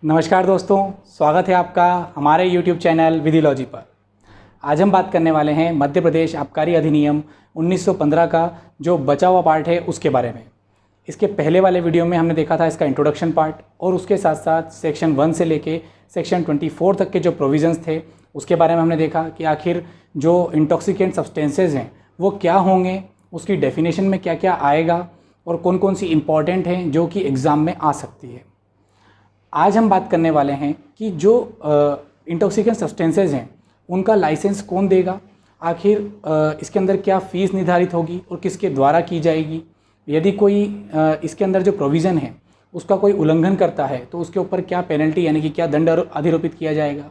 नमस्कार दोस्तों, स्वागत है आपका हमारे YouTube चैनल विधिलॉजी पर। आज हम बात करने वाले हैं मध्य प्रदेश आबकारी अधिनियम 1915 का जो बचा हुआ पार्ट है उसके बारे में। इसके पहले वाले वीडियो में हमने देखा था इसका इंट्रोडक्शन पार्ट, और उसके साथ साथ सेक्शन 1 से लेके सेक्शन 24 तक के जो प्रोविजंस थे उसके बारे में हमने देखा कि आखिर जो इंटॉक्सिकेंट सब्सटेंसेज हैं वो क्या होंगे, उसकी डेफिनेशन में क्या क्या आएगा और कौन कौन सी इंपॉर्टेंट हैं जो कि एग्ज़ाम में आ सकती है। आज हम बात करने वाले हैं कि जो इंटॉक्सिकेंट सब्सटेंसेज हैं उनका लाइसेंस कौन देगा, आखिर इसके अंदर क्या फ़ीस निर्धारित होगी और किसके द्वारा की जाएगी। यदि कोई इसके अंदर जो प्रोविज़न है उसका कोई उल्लंघन करता है तो उसके ऊपर क्या पेनल्टी यानी कि क्या दंड अधिरोपित किया जाएगा,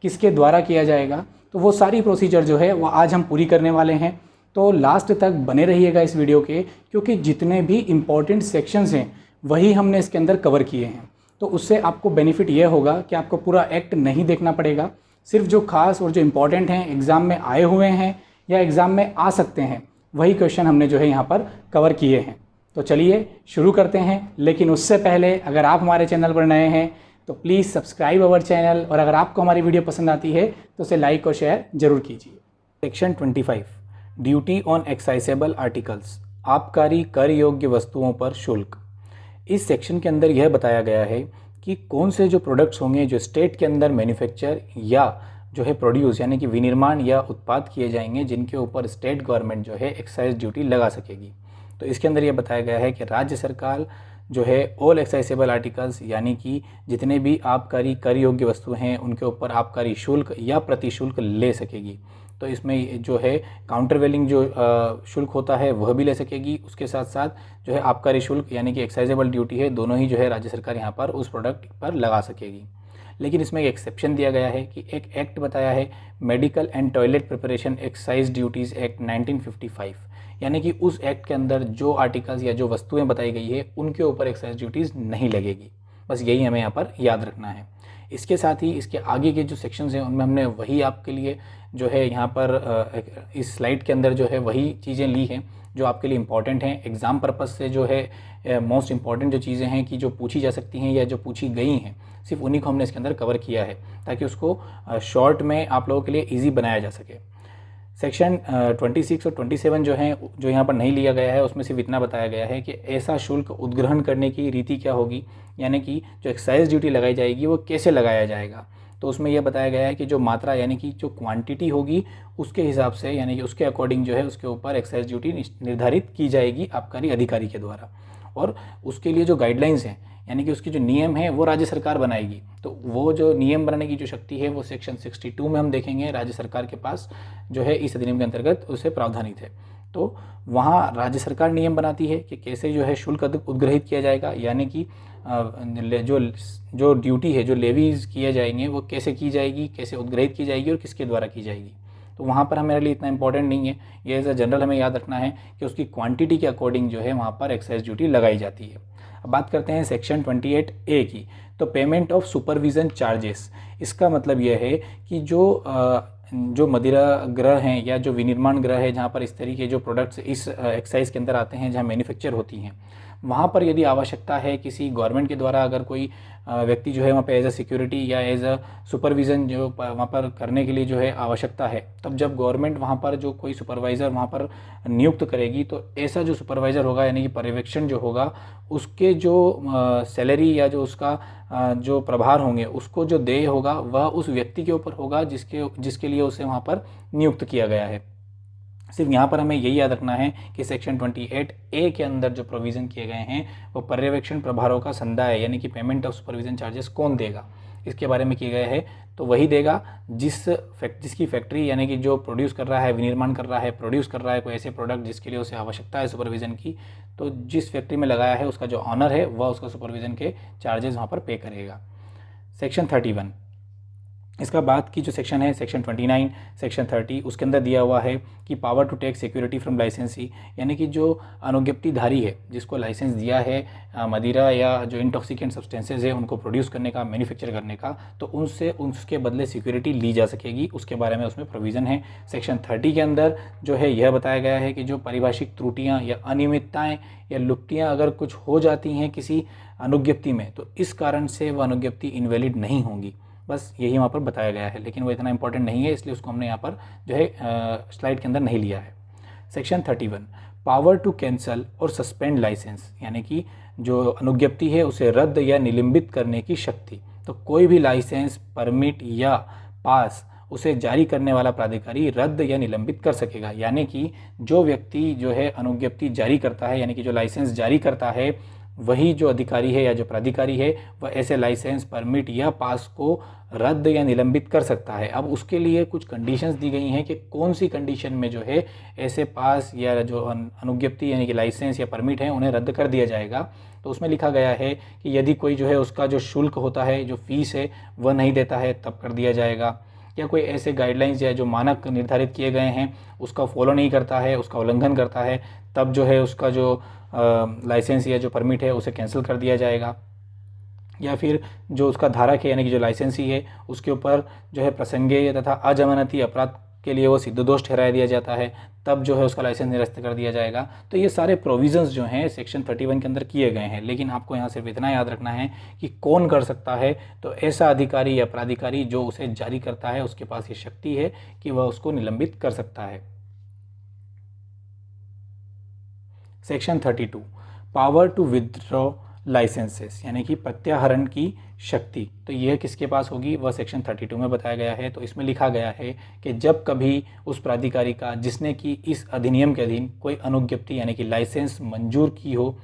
किसके द्वारा किया जाएगा। तो वो सारी प्रोसीजर जो है वो आज हम पूरी करने वाले हैं। तो लास्ट तक बने रहिएगा इस वीडियो के, क्योंकि जितने भी इम्पॉर्टेंट सेक्शंस हैं वही हमने इसके अंदर कवर किए हैं। तो उससे आपको बेनिफिट ये होगा कि आपको पूरा एक्ट नहीं देखना पड़ेगा, सिर्फ जो खास और जो इम्पॉर्टेंट हैं एग्ज़ाम में आए हुए हैं या एग्ज़ाम में आ सकते हैं वही क्वेश्चन हमने जो है यहाँ पर कवर किए हैं। तो चलिए शुरू करते हैं। लेकिन उससे पहले अगर आप हमारे चैनल पर नए हैं तो प्लीज़ सब्सक्राइब अवर चैनल, और अगर आपको हमारी वीडियो पसंद आती है तो उसे लाइक और शेयर ज़रूर कीजिए। सेक्शन 25 ड्यूटी ऑन एक्साइसेबल आर्टिकल्स, आबकारी कर योग्य वस्तुओं पर शुल्क। इस सेक्शन के अंदर यह बताया गया है कि कौन से जो प्रोडक्ट्स होंगे जो स्टेट के अंदर मैन्युफैक्चर या जो है प्रोड्यूस यानी कि विनिर्माण या उत्पाद किए जाएंगे जिनके ऊपर स्टेट गवर्नमेंट जो है एक्साइज ड्यूटी लगा सकेगी। तो इसके अंदर यह बताया गया है कि राज्य सरकार जो है ऑल एक्साइसेबल आर्टिकल्स यानी कि जितने भी आबकारी कर योग्य वस्तु हैं उनके ऊपर आबकारी शुल्क या प्रतिशुल्क ले सकेगी। तो इसमें जो है काउंटरवेलिंग जो शुल्क होता है वह भी ले सकेगी। उसके साथ साथ जो है आबकारी शुल्क यानी कि एक्साइजेबल ड्यूटी है, दोनों ही जो है राज्य सरकार यहाँ पर उस प्रोडक्ट पर लगा सकेगी। लेकिन इसमें एक एक्सेप्शन दिया गया है कि एक एक्ट बताया है medical and toilet preparation excise duties act 1955, यानी कि उस एक्ट के अंदर जो आर्टिकल्स या जो वस्तुएं बताई गई है उनके ऊपर एक्साइज ड्यूटीज़ नहीं लगेगी। बस यही हमें यहाँ पर याद रखना है। इसके साथ ही इसके आगे के जो सेक्शंस हैं उनमें हमने वही आपके लिए जो है यहाँ पर इस स्लाइड के अंदर जो है वही चीज़ें ली हैं जो आपके लिए इम्पॉर्टेंट हैं एग्ज़ाम पर्पस से। जो है मोस्ट इम्पॉर्टेंट जो चीज़ें हैं कि जो पूछी जा सकती हैं या जो पूछी गई हैं सिर्फ उन्हीं को हमने इसके अंदर कवर किया है ताकि उसको शॉर्ट में आप लोगों के लिए ईजी बनाया जा सके। सेक्शन 26 और 27 जो हैं जो यहाँ पर नहीं लिया गया है उसमें सिर्फ इतना बताया गया है कि ऐसा शुल्क उद्ग्रहण करने की रीति क्या होगी, यानी कि जो एक्साइज ड्यूटी लगाई जाएगी वो कैसे लगाया जाएगा। तो उसमें यह बताया गया है कि जो मात्रा यानी कि जो क्वांटिटी होगी उसके हिसाब से यानी कि उसके अकॉर्डिंग जो है उसके ऊपर एक्साइज ड्यूटी निर्धारित की जाएगी आबकारी अधिकारी के द्वारा, और उसके लिए जो गाइडलाइंस हैं यानी कि उसके जो नियम हैं वो राज्य सरकार बनाएगी। तो वो जो नियम बनाने की जो शक्ति है वो सेक्शन 62 में हम देखेंगे राज्य सरकार के पास जो है इस अधिनियम के अंतर्गत उसे प्रावधानित है। तो वहाँ राज्य सरकार नियम बनाती है कि कैसे जो है शुल्क उद्ग्रहित किया जाएगा, यानी कि जो ड्यूटी है जो लेवीज किए जाएंगे वो कैसे की जाएगी, कैसे उद्ग्रहित की जाएगी और किसके द्वारा की जाएगी। तो वहाँ पर हमारे लिए इतना इंपॉर्टेंट नहीं है, ये एज अ जनरल हमें याद रखना है कि उसकी क्वांटिटी के अकॉर्डिंग जो है वहाँ पर एक्साइज ड्यूटी लगाई जाती है। अब बात करते हैं सेक्शन 28A की। तो पेमेंट ऑफ सुपरविजन चार्जेस, इसका मतलब यह है कि जो मदिरा गृह हैं या जो विनिर्माण गृह है जहाँ पर इस तरीके जो प्रोडक्ट्स इस एक्साइज के अंदर आते हैं जहाँ मैन्युफैक्चर होती हैं, वहाँ पर यदि आवश्यकता है किसी गवर्नमेंट के द्वारा अगर कोई व्यक्ति जो है वहाँ पे एज अ सिक्योरिटी या एज अ सुपरविज़न जो वहाँ पर करने के लिए जो है आवश्यकता है, तब जब गवर्नमेंट वहाँ पर जो कोई सुपरवाइज़र वहाँ पर नियुक्त करेगी तो ऐसा जो सुपरवाइज़र होगा यानी कि पर्यवेक्षण जो होगा उसके जो सैलरी या जो उसका जो प्रभार होंगे उसको जो देय होगा वह उस व्यक्ति के ऊपर होगा जिसके लिए उसे वहाँ पर नियुक्त किया गया है। सिर्फ यहाँ पर हमें यही याद रखना है कि सेक्शन 28A के अंदर जो प्रोविज़न किए गए हैं वो पर्यवेक्षण प्रभारों का संदाय यानी कि पेमेंट ऑफ सुपरविजन चार्जेस कौन देगा इसके बारे में किए गए हैं। तो वही देगा जिसकी फैक्ट्री यानी कि जो प्रोड्यूस कर रहा है, विनिर्माण कर रहा है, प्रोड्यूस कर रहा है कोई ऐसे प्रोडक्ट जिसके लिए उसे आवश्यकता है सुपरविज़न की, तो जिस फैक्ट्री में लगाया है उसका जो ऑनर है वह उसका सुपरविज़न के चार्जेस वहाँ पर पे करेगा। सेक्शन 31 इसका बाद की जो सेक्शन है सेक्शन 29 सेक्शन 30 उसके अंदर दिया हुआ है कि power to take security from licensee, यानी कि जो अनुज्ञप्तिधारी है जिसको लाइसेंस दिया है मदिरा या जो इंटॉक्सिकेंट सब्सटेंसेज है उनको प्रोड्यूस करने का, मैन्युफैक्चर करने का, तो उनसे उसके बदले सिक्योरिटी ली जा सकेगी, उसके बारे में उसमें प्रोविज़न है। सेक्शन 30 के अंदर जो है यह बताया गया है कि जो पारिभाषिक त्रुटियाँ या अनियमितताएँ या लुप्तियाँ अगर कुछ हो जाती हैं किसी अनुज्ञप्ति में तो इस कारण से वह अनुज्ञप्ति इनवैलिड नहीं होंगी, बस यही वहाँ पर बताया गया है, लेकिन वो इतना इंपॉर्टेंट नहीं है इसलिए उसको हमने यहाँ पर जो है स्लाइड के अंदर नहीं लिया है। सेक्शन 31 पावर टू कैंसल और सस्पेंड लाइसेंस, यानी कि जो अनुज्ञप्ति है उसे रद्द या निलंबित करने की शक्ति। तो कोई भी लाइसेंस, परमिट या पास उसे जारी करने वाला प्राधिकारी रद्द या निलंबित कर सकेगा, यानी कि जो व्यक्ति जो है अनुज्ञप्ति जारी करता है, यानी कि जो लाइसेंस जारी करता है, वही जो अधिकारी है या जो प्राधिकारी है वह ऐसे लाइसेंस, परमिट या पास को रद्द या निलंबित कर सकता है। अब उसके लिए कुछ कंडीशंस दी गई हैं कि कौन सी कंडीशन में जो है ऐसे पास या जो अनुज्ञप्ति यानी कि लाइसेंस या परमिट है उन्हें रद्द कर दिया जाएगा। तो उसमें लिखा गया है कि यदि कोई जो है उसका जो शुल्क होता है, जो फीस है वह नहीं देता है तब कर दिया जाएगा, या कोई ऐसे गाइडलाइंस या जो मानक निर्धारित किए गए हैं उसका फॉलो नहीं करता है, उसका उल्लंघन करता है, तब जो है उसका जो लाइसेंस या जो परमिट है उसे कैंसिल कर दिया जाएगा। या फिर जो उसका धारक है यानी कि जो लाइसेंसी है उसके ऊपर जो है प्रसंगेय तथा अजमानती अपराध के लिए वो सिद्ध दोष ठहराया दिया जाता है, तब जो है उसका लाइसेंस निरस्त कर दिया जाएगा। तो ये सारे प्रोविजंस जो हैं सेक्शन 31 के अंदर किए गए हैं, लेकिन आपको यहाँ सिर्फ इतना याद रखना है कि कौन कर सकता है। तो ऐसा अधिकारी या प्राधिकारी जो उसे जारी करता है उसके पास ये शक्ति है कि वह उसको निलंबित कर सकता है। Section 32 power to withdraw licences, यानी कि प्रत्याहरण की शक्ति। तो यह किसके पास होगी, वह सेक्शन 32 में बताया गया है। तो इसमें लिखा गया है कि जब कभी उस प्राधिकारी का जिसने कि इस अधिनियम के अधीन कोई अनुज्ञप्ति यानी कि लाइसेंस मंजूर की हो,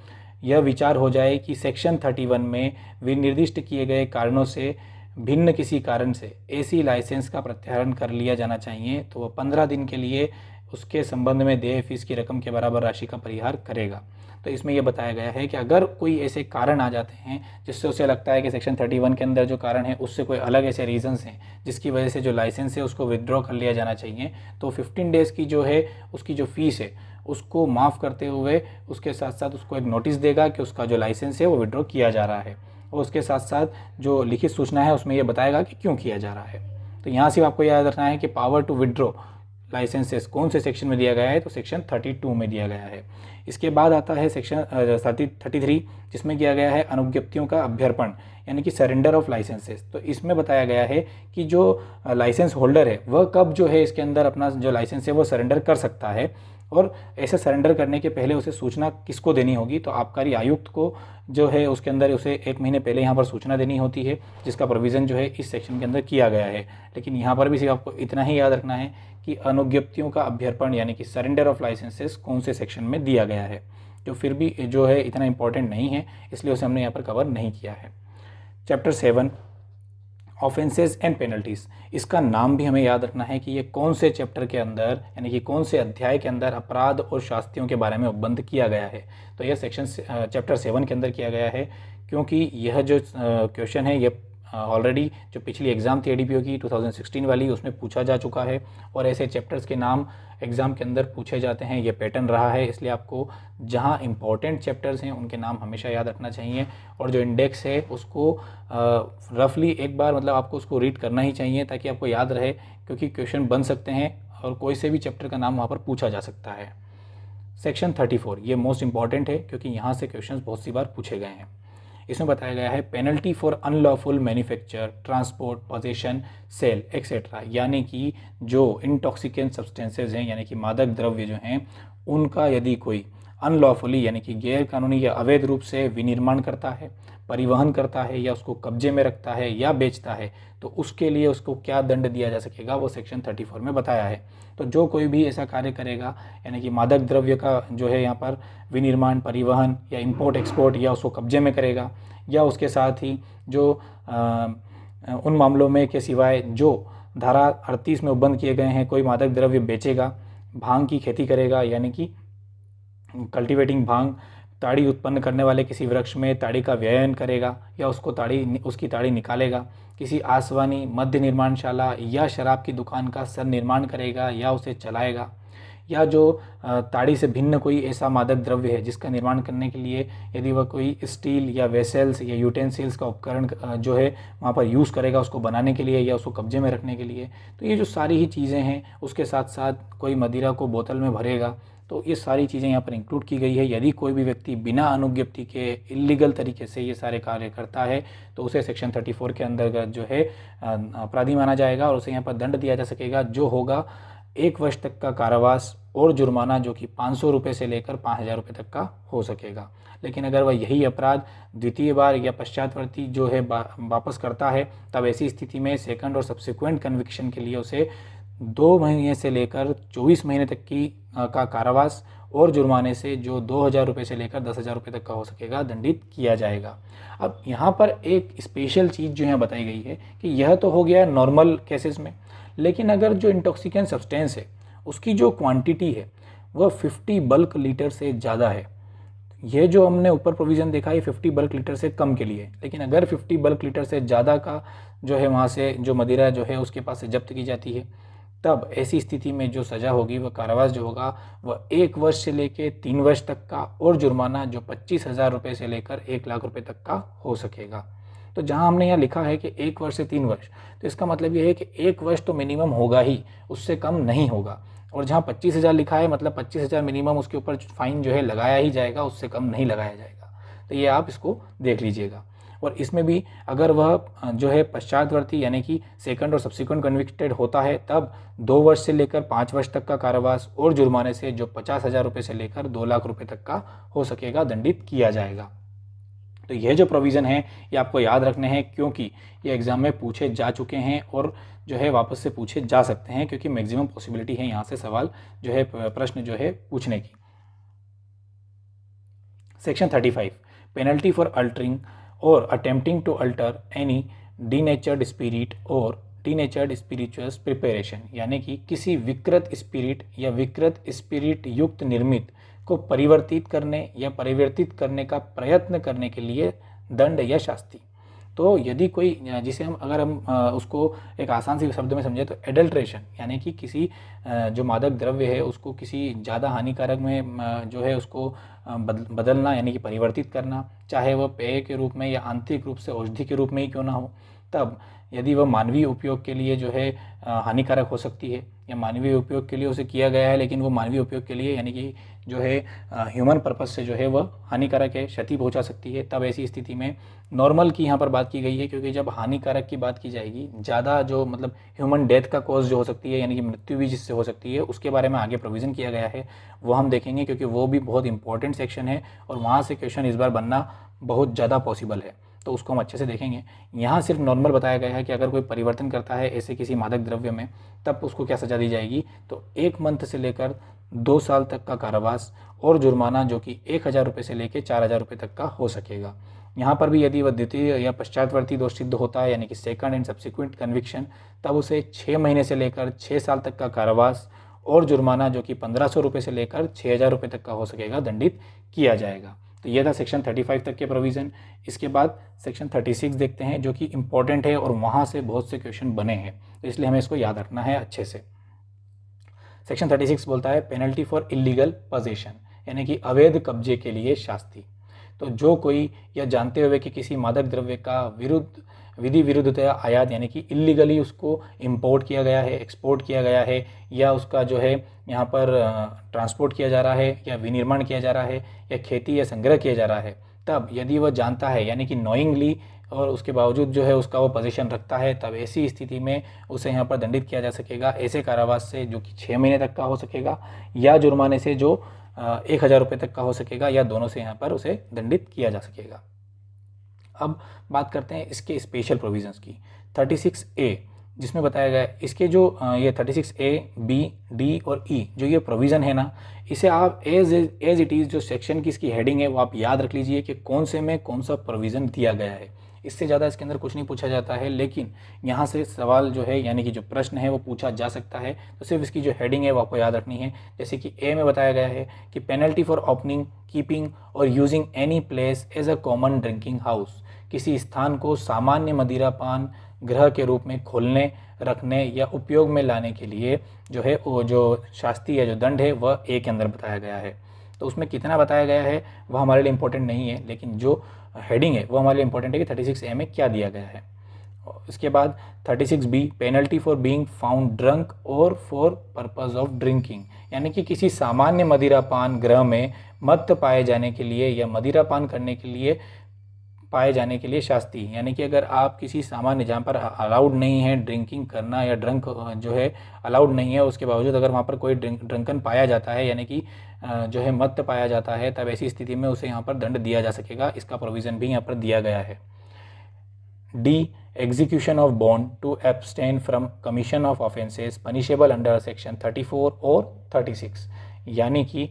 यह विचार हो जाए कि सेक्शन 31 में विनिर्दिष्ट किए गए कारणों से भिन्न किसी कारण से ऐसी लाइसेंस का प्रत्याहरण कर लिया जाना चाहिए, तो वह 15 दिन के लिए उसके संबंध में देय फीस की रकम के बराबर राशि का परिहार करेगा। तो इसमें यह बताया गया है कि अगर कोई ऐसे कारण आ जाते हैं जिससे उसे लगता है कि सेक्शन 31 के अंदर जो कारण है उससे कोई अलग ऐसे रीजंस हैं जिसकी वजह से जो लाइसेंस है उसको विदड्रॉ कर लिया जाना चाहिए, तो 15 डेज़ की जो है उसकी जो फीस है उसको माफ़ करते हुए उसके साथ साथ उसको एक नोटिस देगा कि उसका जो लाइसेंस है वो विदड्रॉ किया जा रहा है, और उसके साथ साथ जो लिखित सूचना है उसमें यह बताएगा कि क्यों किया जा रहा है। तो यहाँ से आपको याद रखना है कि पावर टू विदड्रॉ लाइसेंसेस कौन से सेक्शन में दिया गया है, तो सेक्शन 32 में दिया गया है। इसके बाद आता है सेक्शन 33 जिसमें किया गया है अनुज्ञप्तियों का अभ्यर्पण यानी कि सरेंडर ऑफ लाइसेंसेस। तो इसमें बताया गया है कि जो लाइसेंस होल्डर है वह कब जो है इसके अंदर अपना जो लाइसेंस है वो सरेंडर कर सकता है, और ऐसे सरेंडर करने के पहले उसे सूचना किसको देनी होगी, तो आबकारी आयुक्त को जो है उसके अंदर उसे 1 महीने पहले यहाँ पर सूचना देनी होती है, जिसका प्रोविज़न जो है इस सेक्शन के अंदर किया गया है। लेकिन यहाँ पर भी सिर्फ आपको इतना ही याद रखना है कि अनुज्ञप्तियों का अभ्यर्पण यानी कि सरेंडर ऑफ लाइसेंसेस कौन से सेक्शन में दिया गया है, जो फिर भी जो है इतना इंपॉर्टेंट नहीं है इसलिए उसे हमने यहाँ पर कवर नहीं किया है। चैप्टर 7 ऑफेंसेस एंड पेनल्टीज़, इसका नाम भी हमें याद रखना है कि ये कौन से चैप्टर के अंदर यानी कि कौन से अध्याय के अंदर अपराध और शास्तियों के बारे में उपबंध किया गया है। तो यह सेक्शन चैप्टर 7 के अंदर किया गया है, क्योंकि यह जो क्वेश्चन है ये ऑलरेडी जो पिछली एग्ज़ाम थी एडीपीओ की 2016 वाली उसमें पूछा जा चुका है, और ऐसे चैप्टर्स के नाम एग्ज़ाम के अंदर पूछे जाते हैं, ये पैटर्न रहा है। इसलिए आपको जहाँ इंपॉर्टेंट चैप्टर्स हैं उनके नाम हमेशा याद रखना चाहिए, और जो इंडेक्स है उसको रफली एक बार मतलब आपको उसको रीड करना ही चाहिए ताकि आपको याद रहे, क्योंकि क्वेश्चन बन सकते हैं और कोई से भी चैप्टर का नाम वहाँ पर पूछा जा सकता है। सेक्शन 34 ये मोस्ट इंपॉर्टेंट है क्योंकि यहाँ से क्वेश्चन बहुत सी बार पूछे गए हैं। इसमें बताया गया है penalty for unlawful manufacture, transport, possession, sale etcetera, यानी कि जो इंटॉक्सिकेंट सब्सटेंसेज हैं यानी कि मादक द्रव्य जो हैं उनका यदि कोई अनलॉफुली यानी कि गैर कानूनी या अवैध रूप से विनिर्माण करता है, परिवहन करता है या उसको कब्जे में रखता है या बेचता है, तो उसके लिए उसको क्या दंड दिया जा सकेगा वो सेक्शन 34 में बताया है। तो जो कोई भी ऐसा कार्य करेगा यानी कि मादक द्रव्य का जो है यहाँ पर विनिर्माण, परिवहन या इंपोर्ट एक्सपोर्ट या उसको कब्जे में करेगा, या उसके साथ ही जो उन मामलों में के सिवाय जो धारा 38 में उपबंध किए गए हैं कोई मादक द्रव्य बेचेगा, भांग की खेती करेगा यानी कि कल्टीवेटिंग भांग, ताड़ी उत्पन्न करने वाले किसी वृक्ष में ताड़ी का व्ययन करेगा या उसकी ताड़ी निकालेगा, किसी आसवानी, मद्य निर्माणशाला या शराब की दुकान का निर्माण करेगा या उसे चलाएगा, या जो ताड़ी से भिन्न कोई ऐसा मादक द्रव्य है जिसका निर्माण करने के लिए यदि वह कोई स्टील या वेसल्स या यूटेंसिल्स का उपकरण जो है वहाँ पर यूज़ करेगा उसको बनाने के लिए या उसको कब्जे में रखने के लिए, तो ये जो सारी ही चीज़ें हैं, उसके साथ साथ कोई मदिरा को बोतल में भरेगा, तो ये सारी चीज़ें यहाँ पर इंक्लूड की गई है। यदि कोई भी व्यक्ति बिना अनुज्ञप्ति के इलीगल तरीके से ये सारे कार्य करता है तो उसे सेक्शन 34 के अंतर्गत जो है अपराधी माना जाएगा और उसे यहाँ पर दंड दिया जा सकेगा, जो होगा 1 वर्ष तक का कारावास और जुर्माना जो कि 500 रुपये से लेकर 5000 रुपये तक का हो सकेगा। लेकिन अगर वह यही अपराध द्वितीय बार या पश्चातवर्ती जो है वापस करता है, तब ऐसी स्थिति में सेकंड और सब्सिक्वेंट कन्विक्शन के लिए उसे 2 महीने से लेकर 24 महीने तक की का कारावास और जुर्माने से जो 2000 रुपये से लेकर 10,000 रुपये तक का हो सकेगा दंडित किया जाएगा। अब यहाँ पर एक स्पेशल चीज़ जो यहाँ बताई गई है कि यह तो हो गया नॉर्मल केसेस में, लेकिन अगर जो इंटॉक्सिकेंट सब्सटेंस है उसकी जो क्वांटिटी है वह 50 बल्क लीटर से ज़्यादा है। यह जो हमने ऊपर प्रोविज़न देखा है 50 बल्क लीटर से कम के लिए, लेकिन अगर 50 बल्क लीटर से ज़्यादा का जो है वहाँ से जो मदिरा जो है उसके पास से जब्त की जाती है, तब ऐसी स्थिति में जो सज़ा होगी वह कारावास जो होगा वह 1 वर्ष से लेकर 3 वर्ष तक का और जुर्माना जो 25,000 रुपये से लेकर 1 लाख रुपये तक का हो सकेगा। तो जहां हमने यहाँ लिखा है कि 1 वर्ष से 3 वर्ष, तो इसका मतलब ये है कि 1 वर्ष तो मिनिमम होगा ही, उससे कम नहीं होगा। और जहाँ 25,000 लिखा है मतलब 25,000 मिनिमम उसके ऊपर फाइन जो है लगाया ही जाएगा, उससे कम नहीं लगाया जाएगा। तो ये आप इसको देख लीजिएगा। और इसमें भी अगर वह जो है पश्चातवर्ती यानी कि सेकंड और सब्सिक्वेंट कन्विक्टेड होता है, तब 2 वर्ष से लेकर 5 वर्ष तक का कारावास और जुर्माने से जो 50,000 रुपये से लेकर 2 लाख रुपये तक का हो सकेगा दंडित किया जाएगा। तो यह जो प्रोविज़न है ये आपको याद रखने हैं, क्योंकि ये एग्ज़ाम में पूछे जा चुके हैं और जो है वापस से पूछे जा सकते हैं, क्योंकि मैक्सिमम पॉसिबिलिटी है यहाँ से सवाल जो है प्रश्न जो है पूछने की। सेक्शन 35 पेनल्टी फॉर अल्टरिंग और attempting to alter any denatured spirit और डीनेचर्ड स्पिरिचुअस प्रिपरेशन, यानी कि किसी विकृत स्पिरिट या विकृत स्पिरिट युक्त निर्मित को परिवर्तित करने या परिवर्तित करने का प्रयत्न करने के लिए दंड या शास्ति। तो यदि कोई जिसे अगर हम उसको एक आसान सी शब्द में समझे तो एडल्ट्रेशन, यानी कि किसी जो मादक द्रव्य है उसको किसी ज़्यादा हानिकारक में जो है उसको बदलना यानी कि परिवर्तित करना, चाहे वह पेय के रूप में या आंतरिक रूप से औषधि के रूप में ही क्यों ना हो, तब यदि वह मानवीय उपयोग के लिए जो है हानिकारक हो सकती है या मानवीय उपयोग के लिए उसे किया गया है, लेकिन वो मानवीय उपयोग के लिए यानी कि जो है ह्यूमन पर्पस से जो है वह हानिकारक है, क्षति पहुंचा सकती है, तब ऐसी स्थिति में नॉर्मल की यहाँ पर बात की गई है। क्योंकि जब हानिकारक की बात की जाएगी, ज़्यादा जो मतलब ह्यूमन डेथ का कॉज जो हो सकती है यानी कि मृत्यु भी जिससे हो सकती है, उसके बारे में आगे प्रोविज़न किया गया है, वो हम देखेंगे, क्योंकि वो भी बहुत इंपॉर्टेंट सेक्शन है और वहाँ से क्वेश्चन इस बार बनना बहुत ज़्यादा पॉसिबल है, तो उसको हम अच्छे से देखेंगे। यहाँ सिर्फ नॉर्मल बताया गया है कि अगर कोई परिवर्तन करता है ऐसे किसी मादक द्रव्य में, तब उसको क्या सज़ा दी जाएगी, तो 1 मंथ से लेकर 2 साल तक का कारावास और जुर्माना जो कि 1,000 रुपये से लेकर 4,000 रुपये तक का हो सकेगा। यहाँ पर भी यदि वह द्वितीय या पश्चातवर्ती दोष सिद्ध होता है यानी कि सेकंड एंड सब्सिक्वेंट कन्विक्शन, तब उसे 6 महीने से लेकर 6 साल तक का कारावास और जुर्माना जो कि 1,500 रुपये से लेकर 6,000 रुपये तक का हो सकेगा दंडित किया जाएगा। तो यह था सेक्शन 35 तक के प्रोविज़न। इसके बाद सेक्शन 36 देखते हैं, जो कि इम्पॉर्टेंट है और वहाँ से बहुत से क्वेश्चन बने हैं, तो इसलिए हमें इसको याद रखना है अच्छे से। सेक्शन 36 बोलता है पेनल्टी फॉर इलीगल पोजेशन, यानी कि अवैध कब्जे के लिए शास्ति। तो जो कोई या जानते हुए कि किसी मादक द्रव्य का विधि विरुद्धतया आयात यानी कि इलीगली उसको इंपोर्ट किया गया है, एक्सपोर्ट किया गया है, या उसका जो है यहाँ पर ट्रांसपोर्ट किया जा रहा है या विनिर्माण किया जा रहा है या खेती या संग्रह किया जा रहा है, तब यदि वह जानता है यानी कि नोइंगली और उसके बावजूद जो है उसका वो पोजीशन रखता है, तब ऐसी स्थिति में उसे यहाँ पर दंडित किया जा सकेगा ऐसे कारावास से जो कि 6 महीने तक का हो सकेगा, या जुर्माने से जो 1,000 रुपये तक का हो सकेगा, या दोनों से यहाँ पर उसे दंडित किया जा सकेगा। अब बात करते हैं इसके स्पेशल प्रोविजंस की। 36A जिसमें बताया गया है, इसके जो ये 36A, B, D और E जो ये प्रोविज़न है ना, इसे आप एज इट इज़ जो सेक्शन की इसकी हेडिंग है वो आप याद रख लीजिए कि कौन से में कौन सा प्रोविज़न दिया गया है। इससे ज़्यादा इसके अंदर कुछ नहीं पूछा जाता है, लेकिन यहाँ से सवाल जो है यानी कि जो प्रश्न है वो पूछा जा सकता है। तो सिर्फ इसकी जो हेडिंग है वो आपको याद रखनी है। जैसे कि ए में बताया गया है कि पेनल्टी फॉर ओपनिंग, कीपिंग और using any place as a common drinking house, किसी स्थान को सामान्य मदिरापान गृह के रूप में खोलने, रखने या उपयोग में लाने के लिए जो है वो जो शास्ति या जो दंड है वह ए के अंदर बताया गया है। तो उसमें कितना बताया गया है वह हमारे लिए इंपॉर्टेंट नहीं है, लेकिन जो हेडिंग है वो हमारे लिए इंपॉर्टेंट है कि 36A में क्या दिया गया है। इसके बाद 36B penalty for being found drunk और फॉर पर्पस ऑफ ड्रिंकिंग, यानी कि किसी सामान्य मदिरापान गृह में मत्त पाए जाने के लिए या मदिरापान करने के लिए पाए जाने के लिए शास्ति, यानी कि अगर आप किसी सामान्य जहाँ पर अलाउड नहीं है ड्रिंकिंग करना या ड्रंक जो है अलाउड नहीं है, उसके बावजूद अगर वहाँ पर कोई ड्रंकन पाया जाता है यानी कि जो है मत्त पाया जाता है, तब ऐसी स्थिति में उसे यहाँ पर दंड दिया जा सकेगा। इसका प्रोविज़न भी यहाँ पर दिया गया है। The execution of bond to abstain from commission of offences punishable under section 34 और 36, यानी कि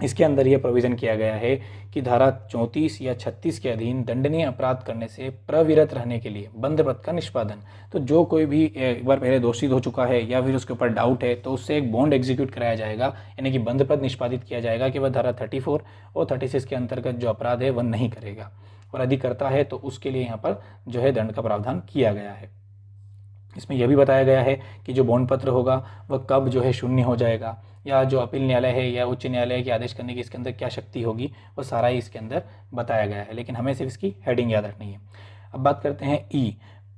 इसके अंदर यह प्रोविज़न किया गया है कि धारा 34 या 36 के अधीन दंडनीय अपराध करने से प्रविरत रहने के लिए बंधपत्र का निष्पादन। तो जो कोई भी एक बार पहले दोषी हो चुका है या फिर उसके ऊपर डाउट है तो उससे एक बॉन्ड एग्जीक्यूट कराया जाएगा, यानी कि बंधपत्र निष्पादित किया जाएगा कि वह धारा 34 और 36 के अंतर्गत जो अपराध है वह नहीं करेगा, और यदि करता है तो उसके लिए यहाँ पर जो है दंड का प्रावधान किया गया है। इसमें यह भी बताया गया है कि जो बॉन्ड पत्र होगा वह कब जो है शून्य हो जाएगा, या जो अपील न्यायालय है या उच्च न्यायालय के आदेश करने की इसके अंदर क्या शक्ति होगी, वो सारा ही इसके अंदर बताया गया है, लेकिन हमें सिर्फ इसकी हेडिंग याद रखनी है। अब बात करते हैं ई,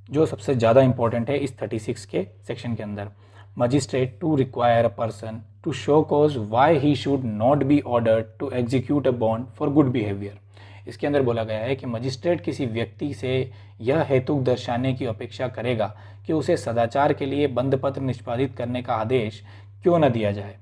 जो सबसे ज़्यादा इंपॉर्टेंट है इस 36 के सेक्शन के अंदर। Magistrate to require a person to show cause why he should not be ordered to execute a bond for good behaviour. इसके अंदर बोला गया है कि मजिस्ट्रेट किसी व्यक्ति से यह हेतु दर्शाने की अपेक्षा करेगा कि उसे सदाचार के लिए बंधपत्र निष्पादित करने का आदेश क्यों न दिया जाए।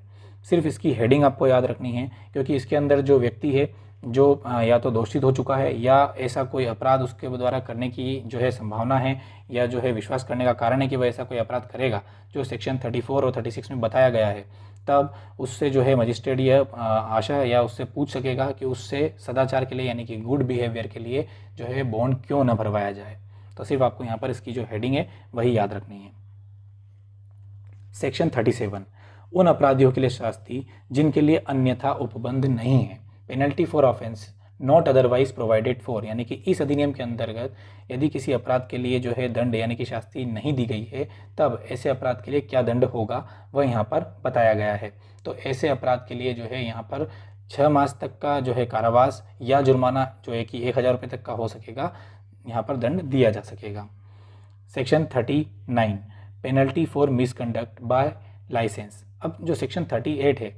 सिर्फ इसकी हेडिंग आपको याद रखनी है, क्योंकि इसके अंदर जो व्यक्ति है जो या तो दोषित हो चुका है या ऐसा कोई अपराध उसके द्वारा करने की जो है संभावना है या जो है विश्वास करने का कारण है कि वह ऐसा कोई अपराध करेगा जो सेक्शन 34 और 36 में बताया गया है, तब उससे जो है मजिस्ट्रेट यह आशा या उससे पूछ सकेगा कि उससे सदाचार के लिए यानी कि गुड बिहेवियर के लिए जो है बॉन्ड क्यों न भरवाया जाए। तो सिर्फ आपको यहाँ पर इसकी जो हेडिंग है वही याद रखनी है। सेक्शन 37 उन अपराधियों के लिए शास्ति जिनके लिए अन्यथा उपबंध नहीं है। Penalty for offence not otherwise provided for, यानी कि इस अधिनियम के अंतर्गत यदि किसी अपराध के लिए जो है दंड यानी कि शास्ति नहीं दी गई है, तब ऐसे अपराध के लिए क्या दंड होगा वह यहाँ पर बताया गया है। तो ऐसे अपराध के लिए जो है यहाँ पर 6 मास तक का जो है कारावास या जुर्माना जो है कि 1000 रुपये तक का हो सकेगा, यहाँ पर दंड दिया जा सकेगा। Section 39 penalty for misconduct by licence. अब जो सेक्शन 38 है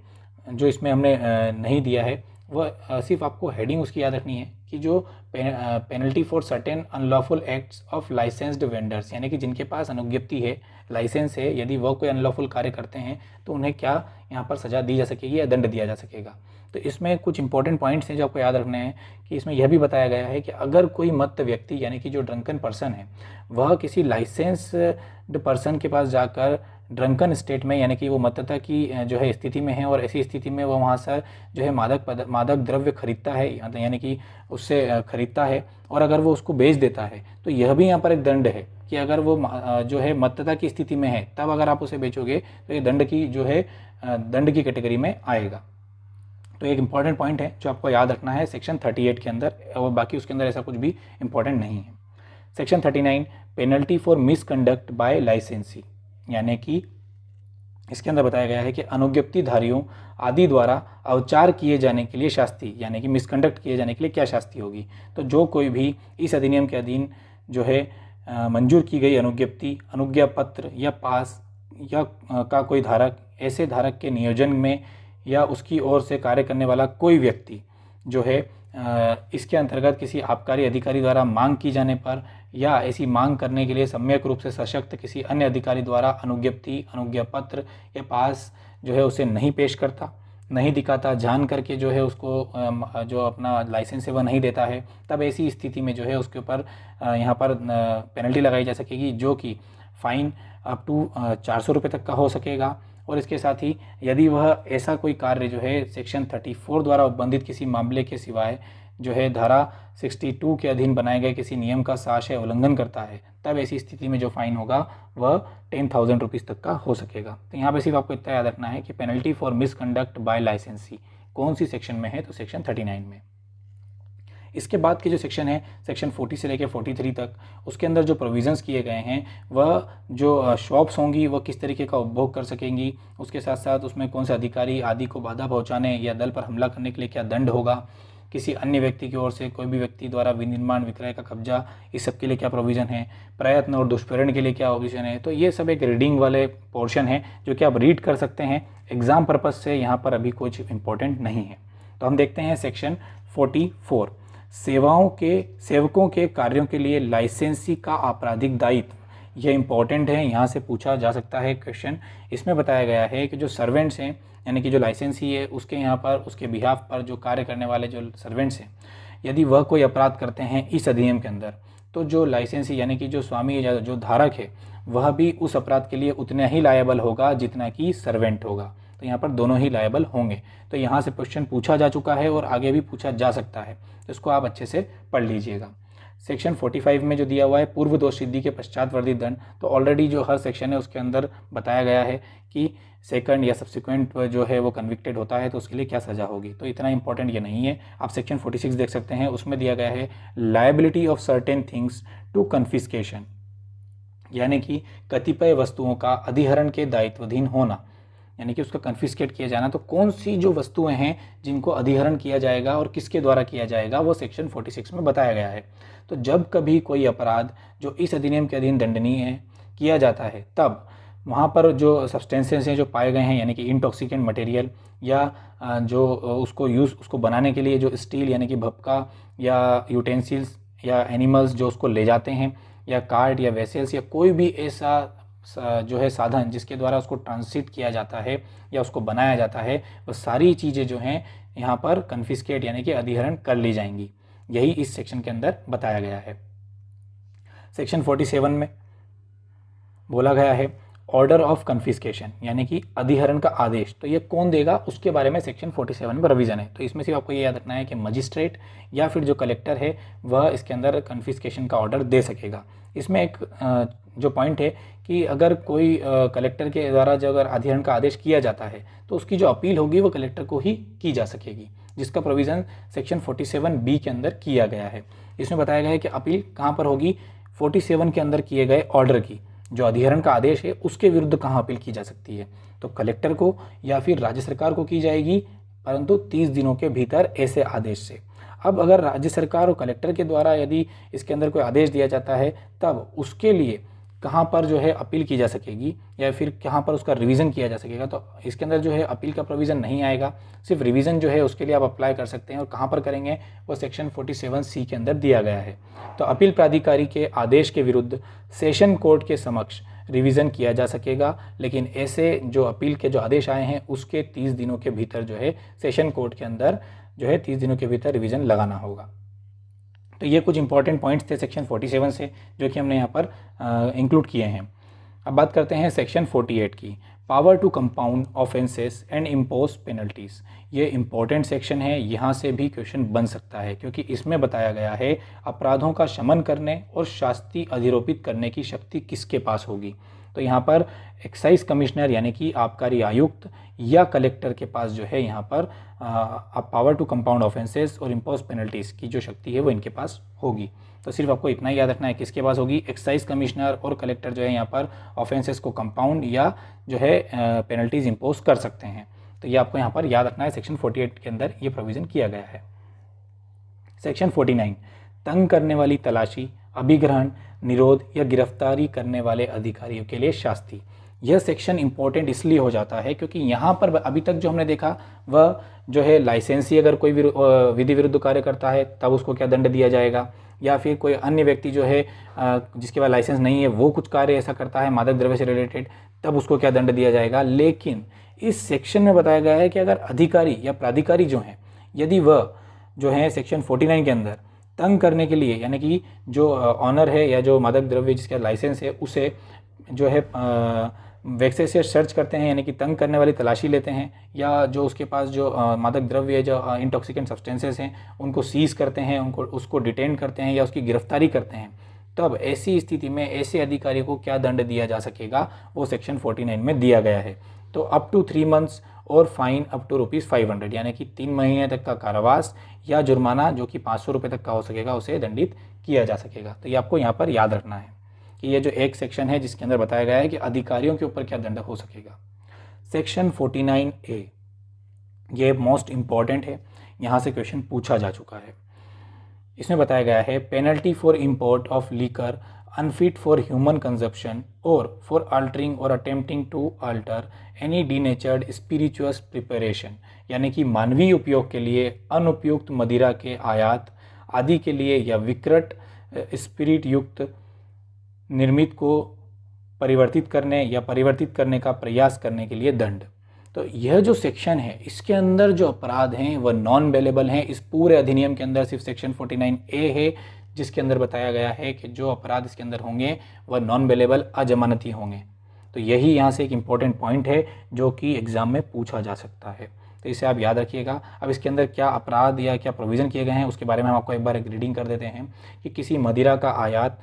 जो इसमें हमने नहीं दिया है, वह सिर्फ आपको हेडिंग उसकी याद रखनी है कि जो penalty for certain unlawful acts of licensed vendors, यानी कि जिनके पास अनुज्ञप्ति है, लाइसेंस है, यदि वह कोई अनलॉफुल कार्य करते हैं तो उन्हें क्या यहाँ पर सज़ा दी जा सकेगी या दंड दिया जा सकेगा। तो इसमें कुछ इंपॉर्टेंट पॉइंट्स हैं जो आपको याद रखने हैं कि इसमें यह भी बताया गया है कि अगर कोई मत्त व्यक्ति यानी कि जो ड्रंकन पर्सन है वह किसी लाइसेंस्ड पर्सन के पास जाकर ड्रंकन स्टेट में यानी कि वो मत्तता की जो है स्थिति में है और ऐसी स्थिति में वो वहाँ से जो है मादक द्रव्य खरीदता है यानी कि उससे खरीदता है और अगर वो उसको बेच देता है, तो यह भी यहाँ पर एक दंड है कि अगर वो जो है मत्तता की स्थिति में है तब अगर आप उसे बेचोगे तो ये दंड की जो है दंड की कैटेगरी में आएगा। तो एक इंपॉर्टेंट पॉइंट है जो आपको याद रखना है सेक्शन 38 के अंदर, और बाकी उसके अंदर ऐसा कुछ भी इंपॉर्टेंट नहीं है। Section 39 penalty for misconduct by licensee, यानी कि इसके अंदर बताया गया है कि अनुज्ञप्तिधारियों आदि द्वारा अवचार किए जाने के लिए शास्ति, यानी कि मिसकंडक्ट किए जाने के लिए क्या शास्ति होगी। तो जो कोई भी इस अधिनियम के अधीन जो है मंजूर की गई अनुज्ञप्ति, अनुज्ञा पत्र या पास या का कोई धारक, ऐसे धारक के नियोजन में या उसकी ओर से कार्य करने वाला कोई व्यक्ति जो है इसके अंतर्गत किसी आबकारी अधिकारी द्वारा मांग की जाने पर या ऐसी मांग करने के लिए सम्यक रूप से सशक्त किसी अन्य अधिकारी द्वारा अनुज्ञप्ति, अनुज्ञा पत्र या पास जो है उसे नहीं पेश करता, नहीं दिखाता, जान करके जो है उसको जो अपना लाइसेंस है वह नहीं देता है, तब ऐसी स्थिति में जो है उसके ऊपर यहाँ पर पेनल्टी लगाई जा सकेगी जो कि फाइन अप टू 400 रुपये तक का हो सकेगा। और इसके साथ ही यदि वह ऐसा कोई कार्य जो है सेक्शन 34 द्वारा उपबंधित किसी मामले के सिवाय जो है धारा 62 के अधीन बनाए गए किसी नियम का साशय उल्लंघन करता है, तब ऐसी स्थिति में जो फाइन होगा वह 10,000 रुपीज़ तक का हो सकेगा। तो यहाँ पे सिर्फ आपको इतना याद रखना है कि पेनल्टी फॉर मिसकंडक्ट बाय लाइसेंसी कौन सी सेक्शन में है, तो सेक्शन 39 में। इसके बाद के जो सेक्शन है सेक्शन 40 से लेकर 43 तक, उसके अंदर जो प्रोविज़न्स किए गए हैं वह जो शॉप्स होंगी वह किस तरीके का उपभोग कर सकेंगी, उसके साथ साथ उसमें कौन से अधिकारी आदि को बाधा पहुंचाने या दल पर हमला करने के लिए क्या दंड होगा, किसी अन्य व्यक्ति की ओर से कोई भी व्यक्ति द्वारा विनिर्माण विक्रय का कब्जा, इस सब के लिए क्या प्रोविज़न है, प्रयत्न और दुष्प्रेरण के लिए क्या प्रोविज़न है। तो ये सब एक रीडिंग वाले पोर्शन है जो कि आप रीड कर सकते हैं, एग्ज़ाम पर्पज़ से यहाँ पर अभी कुछ इंपॉर्टेंट नहीं है। तो हम देखते हैं सेक्शन 44, सेवकों के कार्यों के लिए लाइसेंसी का आपराधिक दायित्व। यह इंपॉर्टेंट है, यहाँ से पूछा जा सकता है क्वेश्चन। इसमें बताया गया है कि जो सर्वेंट्स हैं यानी कि जो लाइसेंसी है उसके यहाँ पर उसके बिहाफ पर जो कार्य करने वाले जो सर्वेंट्स हैं, यदि वह कोई अपराध करते हैं इस अधिनियम के अंदर, तो जो लाइसेंसी यानी कि जो स्वामी या जो धारक है वह भी उस अपराध के लिए उतना ही लायबल होगा जितना कि सर्वेंट होगा। तो यहाँ पर दोनों ही लायबल होंगे। तो यहाँ से क्वेश्चन पूछा जा चुका है और आगे भी पूछा जा सकता है, तो इसको आप अच्छे से पढ़ लीजिएगा। सेक्शन 45 में जो दिया हुआ है पूर्व दोष सिद्धि के पश्चात वर्धित दंड, तो ऑलरेडी जो हर सेक्शन है उसके अंदर बताया गया है कि सेकंड या सब्सिक्वेंट जो है वो कन्विक्टेड होता है तो उसके लिए क्या सज़ा होगी। तो इतना इंपॉर्टेंट ये नहीं है। आप सेक्शन 46 देख सकते हैं, उसमें दिया गया है liability of certain things to confiscation, यानी कि कतिपय वस्तुओं का अधिहरण के दायित्वाधीन होना, यानी कि उसका कन्फिस्केट किया जाना। तो कौन सी जो वस्तुएं हैं जिनको अधिहरण किया जाएगा और किसके द्वारा किया जाएगा वो सेक्शन 46 में बताया गया है। तो जब कभी कोई अपराध जो इस अधिनियम के अधीन दंडनीय है किया जाता है, तब वहाँ पर जो सब्सटेंसेस हैं जो पाए गए हैं यानी कि इंटॉक्सिकेंट मटेरियल या जो उसको बनाने के लिए जो स्टील यानी कि भपका या यूटेंसिल्स या एनिमल्स जो उसको ले जाते हैं, या कार्ट या वेसल्स या कोई भी ऐसा जो है साधन जिसके द्वारा उसको ट्रांसिट किया जाता है या उसको बनाया जाता है, वो सारी चीज़ें जो हैं यहाँ पर कन्फिस्केट यानी कि अधिहरण कर ली जाएंगी। यही इस सेक्शन के अंदर बताया गया है। सेक्शन 47 में बोला गया है ऑर्डर ऑफ कन्फिस्केशन, यानी कि अधिहरण का आदेश। तो ये कौन देगा उसके बारे में सेक्शन 47 में प्रोविज़न है। तो इसमें सिर्फ आपको ये याद रखना है कि मजिस्ट्रेट या फिर जो कलेक्टर है वह इसके अंदर कन्फिस्केशन का ऑर्डर दे सकेगा। इसमें एक जो पॉइंट है कि अगर कोई कलेक्टर के द्वारा जो अगर अधिहरण का आदेश किया जाता है तो उसकी जो अपील होगी वो कलेक्टर को ही की जा सकेगी, जिसका प्रोविज़न सेक्शन 47B के अंदर किया गया है। इसमें बताया गया है कि अपील कहाँ पर होगी, 47 के अंदर किए गए ऑर्डर की, जो अधिहरण का आदेश है उसके विरुद्ध कहाँ अपील की जा सकती है, तो कलेक्टर को या फिर राज्य सरकार को की जाएगी, परंतु 30 दिनों के भीतर ऐसे आदेश से। अब अगर राज्य सरकार और कलेक्टर के द्वारा यदि इसके अंदर कोई आदेश दिया जाता है तब उसके लिए कहाँ पर जो है अपील की जा सकेगी या फिर कहाँ पर उसका रिवीजन किया जा सकेगा। तो इसके अंदर जो है अपील का प्रोविज़न नहीं आएगा, सिर्फ रिवीजन जो है उसके लिए आप अप्लाई कर सकते हैं। और कहाँ पर करेंगे वो सेक्शन 47C के अंदर दिया गया है। तो अपील प्राधिकारी के आदेश के विरुद्ध सेशन कोर्ट के समक्ष रिवीजन किया जा सकेगा, लेकिन ऐसे जो अपील के जो आदेश आए हैं उसके 30 दिनों के भीतर जो है सेशन कोर्ट के अंदर जो है 30 दिनों के भीतर रिवीजन लगाना होगा। तो ये कुछ इंपॉर्टेंट पॉइंट्स थे सेक्शन 47 से जो कि हमने यहाँ पर इंक्लूड किए हैं। अब बात करते हैं सेक्शन 48 की, power to compound offences and impose penalties. ये इंपॉर्टेंट सेक्शन है, यहाँ से भी क्वेश्चन बन सकता है क्योंकि इसमें बताया गया है अपराधों का शमन करने और शास्ति अधिरोपित करने की शक्ति किसके पास होगी। तो यहाँ पर एक्साइज कमिश्नर यानी कि आबकारी आयुक्त या कलेक्टर के पास जो है यहाँ पर पावर टू कंपाउंड ऑफेंसेस और इम्पोज पेनल्टीज़ की जो शक्ति है वो इनके पास होगी। तो सिर्फ आपको इतना ही याद रखना है किसके पास होगी, एक्साइज कमिश्नर और कलेक्टर जो है यहाँ पर ऑफेंसेस को कंपाउंड या जो है पेनल्टीज़ इम्पोज कर सकते हैं। तो ये आपको यहाँ पर याद रखना है, सेक्शन 48 के अंदर ये प्रोविज़न किया गया है। सेक्शन 49, तंग करने वाली तलाशी, अभिग्रहण, निरोध या गिरफ्तारी करने वाले अधिकारियों के लिए शास्ति। यह सेक्शन इंपॉर्टेंट इसलिए हो जाता है क्योंकि यहाँ पर अभी तक जो हमने देखा वह जो है लाइसेंसी अगर कोई विधि विरुद्ध कार्य करता है तब उसको क्या दंड दिया जाएगा, या फिर कोई अन्य व्यक्ति जो है जिसके पास लाइसेंस नहीं है वो कुछ कार्य ऐसा करता है मादक द्रव्य से रिलेटेड, तब उसको क्या दंड दिया जाएगा। लेकिन इस सेक्शन में बताया गया है कि अगर अधिकारी या प्राधिकारी जो हैं यदि वह जो है सेक्शन 49 के अंदर तंग करने के लिए यानी कि जो ऑनर है या जो मादक द्रव्य जिसका लाइसेंस है उसे जो है वैसे से सर्च करते हैं यानी कि तंग करने वाली तलाशी लेते हैं, या जो उसके पास जो मादक द्रव्य जो इंटॉक्सिकेंट सब्सटेंसेस हैं उनको सीज करते हैं, उसको डिटेन करते हैं या उसकी गिरफ्तारी करते हैं, तब ऐसी स्थिति में ऐसे अधिकारी को क्या दंड दिया जा सकेगा, वो सेक्शन 49 में दिया गया है। तो अप टू 3 मंथ्स और फाइन अप टू ₹500, यानी कि 3 महीने तक का कारावास या जुर्माना जो कि 500 रुपये तक का हो सकेगा, उसे दंडित किया जा सकेगा। तो ये आपको यहाँ पर याद रखना है कि ये जो एक सेक्शन है जिसके अंदर बताया गया है कि अधिकारियों के ऊपर क्या दंड हो सकेगा। सेक्शन 49A ये मोस्ट इम्पॉर्टेंट है, यहाँ से क्वेश्चन पूछा जा चुका है। इसमें बताया गया है penalty for import of liquor unfit for human consumption और फॉर अल्टरिंग और attempting to alter any denatured spirituous preparation, यानी कि मानवीय उपयोग के लिए अनुपयुक्त मदिरा के आयात आदि के लिए या विकृत स्पिरिट युक्त निर्मित को परिवर्तित करने का प्रयास करने के लिए दंड। तो यह जो सेक्शन है इसके अंदर जो अपराध हैं वह नॉन बेलेबल हैं। इस पूरे अधिनियम के अंदर सिर्फ सेक्शन 49A है जिसके अंदर बताया गया है कि जो अपराध इसके अंदर होंगे वह नॉन बेलेबल अजमानती होंगे। तो यही यहाँ से एक इम्पॉर्टेंट पॉइंट है जो कि एग्ज़ाम में पूछा जा सकता है, तो इसे आप याद रखिएगा। अब इसके अंदर क्या अपराध या क्या प्रोविज़न किए गए हैं उसके बारे में हम आपको एक बार एक रीडिंग कर देते हैं कि किसी मदिरा का आयात,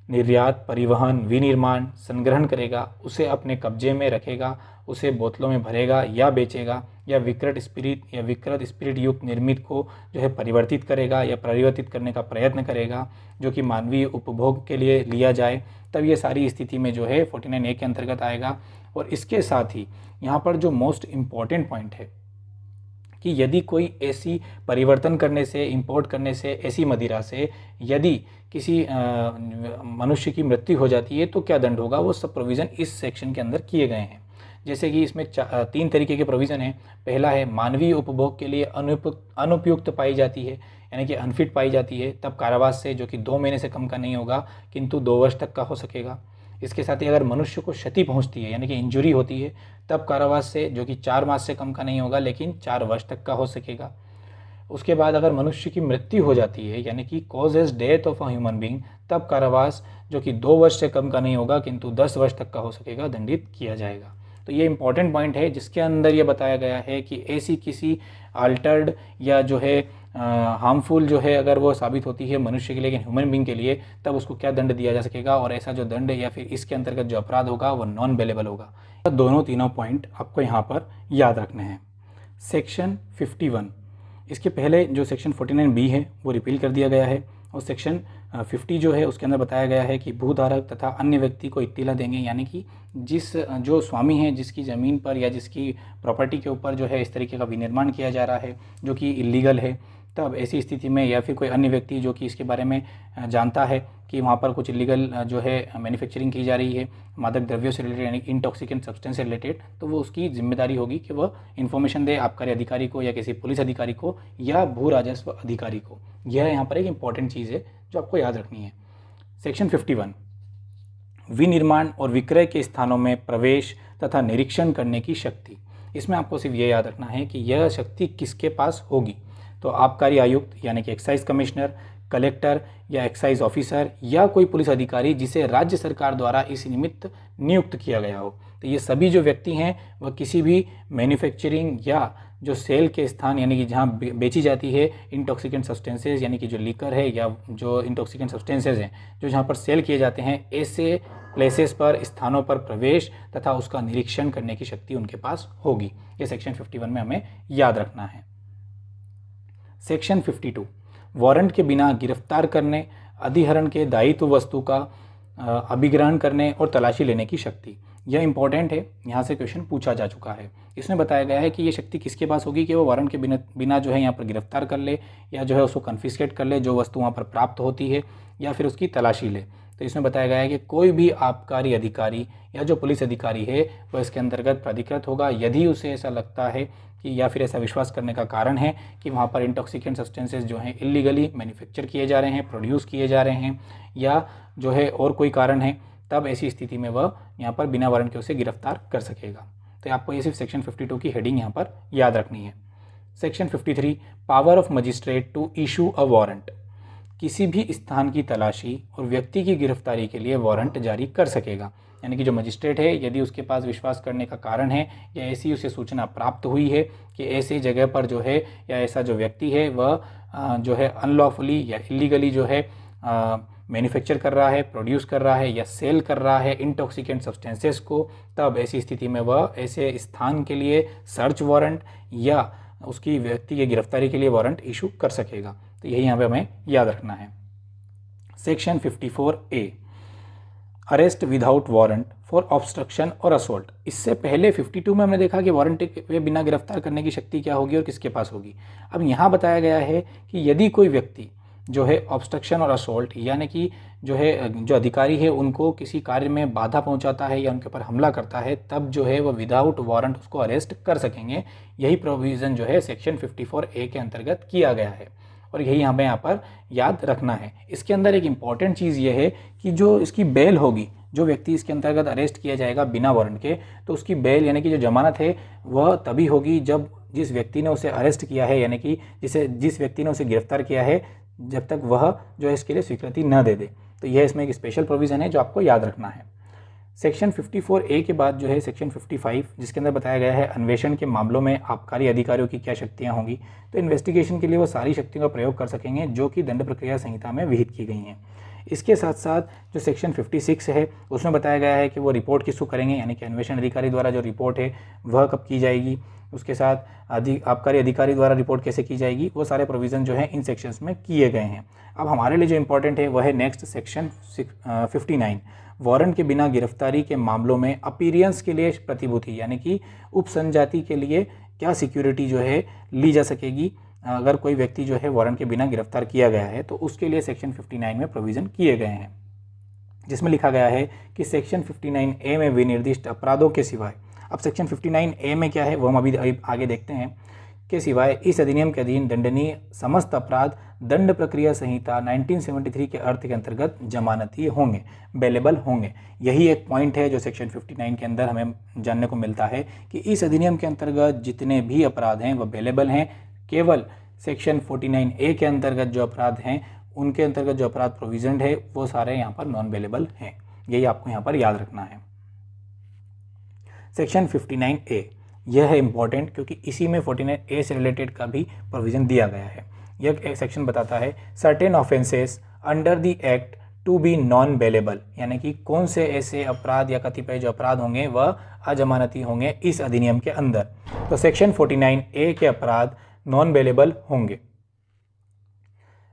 निर्यात, परिवहन, विनिर्माण, संग्रहण करेगा, उसे अपने कब्जे में रखेगा, उसे बोतलों में भरेगा या बेचेगा, या विकृत स्पिरिट युक्त निर्मित को जो है परिवर्तित करेगा या परिवर्तित करने का प्रयत्न करेगा जो कि मानवीय उपभोग के लिए लिया जाए, तब ये सारी स्थिति में जो है 49A के अंतर्गत आएगा। और इसके साथ ही यहाँ पर जो मोस्ट इम्पॉर्टेंट पॉइंट है कि यदि कोई ऐसी परिवर्तन करने से, इंपोर्ट करने से, ऐसी मदिरा से यदि किसी मनुष्य की मृत्यु हो जाती है तो क्या दंड होगा, वो सब प्रोविज़न इस सेक्शन के अंदर किए गए हैं। जैसे कि इसमें 3 तरीके के प्रोविज़न हैं। पहला है मानवीय उपभोग के लिए अनुपयुक्त पाई जाती है, यानी कि अनफिट पाई जाती है, तब कारावास से जो कि 2 महीने से कम का नहीं होगा किंतु 2 वर्ष तक का हो सकेगा। इसके साथ ही अगर मनुष्य को क्षति पहुंचती है यानी कि इंजुरी होती है, तब कारावास से जो कि 4 मास से कम का नहीं होगा लेकिन 4 वर्ष तक का हो सकेगा। उसके बाद अगर मनुष्य की मृत्यु हो जाती है यानी कि causes death of a human being, तब कारावास जो कि 2 वर्ष से कम का नहीं होगा किंतु 10 वर्ष तक का हो सकेगा, दंडित किया जाएगा। तो ये इंपॉर्टेंट पॉइंट है जिसके अंदर ये बताया गया है कि ऐसी किसी अल्टर्ड या जो है हार्मफुल जो है अगर वो साबित होती है मनुष्य के लिए लेकिन ह्यूमन बीइंग के लिए, तब उसको क्या दंड दिया जा सकेगा, और ऐसा जो दंड या फिर इसके अंतर्गत जो अपराध होगा वो नॉन बेलेबल होगा। तो तीनों पॉइंट आपको यहाँ पर याद रखने हैं। सेक्शन 51, इसके पहले जो सेक्शन 49B है वो रिपील कर दिया गया है, और सेक्शन 50 जो है उसके अंदर बताया गया है कि भूधारक तथा अन्य व्यक्ति को इत्तिला देंगे, यानी कि जो स्वामी है जिसकी ज़मीन पर या जिसकी प्रॉपर्टी के ऊपर जो है इस तरीके का विनिर्माण किया जा रहा है जो कि इलीगल है, तब ऐसी स्थिति में या फिर कोई अन्य व्यक्ति जो कि इसके बारे में जानता है कि वहाँ पर कुछ इलीगल जो है मैन्युफैक्चरिंग की जा रही है मादक द्रव्यों से रिलेटेड यानी इंटॉक्सिकेंट सब्सटेंस से रिलेटेड, तो वो उसकी जिम्मेदारी होगी कि वह इन्फॉर्मेशन दे आबकारी अधिकारी को या किसी पुलिस अधिकारी को या भू राजस्व अधिकारी को। यह यहाँ पर एक इंपॉर्टेंट चीज़ है जो आपको याद रखनी है। सेक्शन 51, विनिर्माण और विक्रय के स्थानों में प्रवेश तथा निरीक्षण करने की शक्ति। इसमें आपको सिर्फ ये याद रखना है कि यह शक्ति किसके पास होगी, तो आबकारी आयुक्त यानी कि एक्साइज कमिश्नर, कलेक्टर या एक्साइज ऑफिसर या कोई पुलिस अधिकारी जिसे राज्य सरकार द्वारा इस निमित्त नियुक्त किया गया हो। तो ये सभी जो व्यक्ति हैं वह किसी भी मैन्युफैक्चरिंग या जो सेल के स्थान यानी कि जहाँ बेची जाती है इंटॉक्सिकेंट सब्सटेंसेज यानी कि जो लीकर है या जो इंटॉक्सिकेंट सब्सटेंसेज हैं जो जहाँ पर सेल किए जाते हैं, ऐसे प्लेसेस पर, स्थानों पर प्रवेश तथा उसका निरीक्षण करने की शक्ति उनके पास होगी। ये सेक्शन 51 में हमें याद रखना है। सेक्शन 52, वारंट के बिना गिरफ्तार करने, अधिहरण के दायित्व वस्तु का अभिग्रहण करने और तलाशी लेने की शक्ति। यह इंपॉर्टेंट है, यहाँ से क्वेश्चन पूछा जा चुका है। इसमें बताया गया है कि ये शक्ति किसके पास होगी कि वो वारंट के बिना जो है यहाँ पर गिरफ्तार कर ले या जो है उसको कन्फिस्केट कर ले जो वस्तु वहाँ पर प्राप्त होती है, या फिर उसकी तलाशी ले। तो इसमें बताया गया है कि कोई भी आबकारी अधिकारी या जो पुलिस अधिकारी है वह इसके अंतर्गत प्राधिकृत होगा यदि उसे ऐसा लगता है कि या फिर ऐसा विश्वास करने का कारण है कि वहाँ पर इंटॉक्सिकेंट सब्सटेंसेस जो हैं इलीगली मैन्युफैक्चर किए जा रहे हैं, प्रोड्यूस किए जा रहे हैं, या जो है और कोई कारण है, तब ऐसी स्थिति में वह यहाँ पर बिना वारंट के उसे गिरफ्तार कर सकेगा। तो आपको ये सिर्फ सेक्शन 52 की हेडिंग यहाँ पर याद रखनी है। Section 53, power of magistrate to issue a warrant. किसी भी स्थान की तलाशी और व्यक्ति की गिरफ्तारी के लिए वारंट जारी कर सकेगा। यानी कि जो मजिस्ट्रेट है, यदि उसके पास विश्वास करने का कारण है या ऐसी उसे सूचना प्राप्त हुई है कि ऐसी जगह पर जो है या ऐसा जो व्यक्ति है वह जो है अनलॉफुली या इलीगली जो है मैन्युफैक्चर कर रहा है, प्रोड्यूस कर रहा है या सेल कर रहा है इंटॉक्सिकेंट सब्सटेंसेस को, तब ऐसी स्थिति में वह ऐसे स्थान के लिए सर्च वारंट या उसकी व्यक्ति की गिरफ्तारी के लिए वारंट इशू कर सकेगा। तो यही यहाँ पे हमें याद रखना है। Section 54A, arrest without warrant for obstruction और असोल्ट। इससे पहले 52 में हमने देखा कि वारंट के बिना गिरफ्तार करने की शक्ति क्या होगी और किसके पास होगी। अब यहाँ बताया गया है कि यदि कोई व्यक्ति जो है ऑब्स्ट्रक्शन और असोल्ट यानी कि जो है जो अधिकारी है उनको किसी कार्य में बाधा पहुंचाता है या उनके ऊपर हमला करता है, तब जो है वह विदाउट वारंट उसको अरेस्ट कर सकेंगे। यही प्रोविज़न जो है सेक्शन 54A के अंतर्गत किया गया है और यही हमें यहाँ पर याद रखना है। इसके अंदर एक इम्पॉर्टेंट चीज़ ये है कि जो इसकी बेल होगी, जो व्यक्ति इसके अंतर्गत अरेस्ट किया जाएगा बिना वारंट के, तो उसकी बेल यानी कि जो जमानत है वह तभी होगी जब जिस व्यक्ति ने उसे अरेस्ट किया है यानी कि जिस व्यक्ति ने उसे गिरफ्तार किया है, जब तक वह जो है इसके लिए स्वीकृति न दे दे। तो यह इसमें एक स्पेशल प्रोविज़न है जो आपको याद रखना है। सेक्शन 54A के बाद जो है सेक्शन 55, जिसके अंदर बताया गया है अन्वेषण के मामलों में आबकारी अधिकारियों की क्या शक्तियां होंगी। तो इन्वेस्टिगेशन के लिए वो सारी शक्तियों का प्रयोग कर सकेंगे जो कि दंड प्रक्रिया संहिता में विहित की गई हैं। इसके साथ साथ जो सेक्शन 56 है उसमें बताया गया है कि वो रिपोर्ट किसको करेंगे, यानी कि अन्वेषण अधिकारी द्वारा जो रिपोर्ट है वह कब की जाएगी, उसके साथ आबकारी अधिकारी द्वारा रिपोर्ट कैसे की जाएगी, वो सारे प्रोविज़न जो है इन सेक्शंस में किए गए हैं। अब हमारे लिए जो इम्पोर्टेंट है वह है नेक्स्ट सेक्शन 59, वारंट के बिना गिरफ्तारी के मामलों में अपीयरेंस के लिए प्रतिभूति यानी कि उपसंजाति के लिए क्या सिक्योरिटी जो है ली जा सकेगी अगर कोई व्यक्ति जो है वारंट के बिना गिरफ्तार किया गया है। तो उसके लिए सेक्शन 59 में प्रोविज़न किए गए हैं, जिसमें लिखा गया है कि सेक्शन 59A में विनिर्दिष्ट अपराधों के सिवाय, अब सेक्शन 59A में क्या है वो हम अभी आगे देखते हैं, के सिवाय इस अधिनियम के अधीन दंडनीय समस्त अपराध दंड प्रक्रिया संहिता 1973 के अर्थ के अंतर्गत जमानती होंगे, बेलेबल होंगे। यही एक पॉइंट है जो सेक्शन 59 के अंदर हमें जानने को मिलता है कि इस अधिनियम के अंतर्गत जितने भी अपराध हैं वह बेलेबल हैं। केवल सेक्शन 49A के अंतर्गत जो अपराध हैं उनके अंतर्गत जो अपराध प्रोविजन है वो सारे यहाँ पर नॉन बेलेबल हैं। यही आपको यहाँ पर याद रखना है। सेक्शन 59A यह है इम्पॉर्टेंट क्योंकि इसी में 49A से रिलेटेड का भी प्रोविज़न दिया गया है। यह एक सेक्शन बताता है certain offences under the act to be non bailable, यानी कि कौन से ऐसे अपराध या कतिपय जो अपराध होंगे वह अजमानती होंगे इस अधिनियम के अंदर। तो सेक्शन 49A के अपराध नॉन बेलेबल होंगे।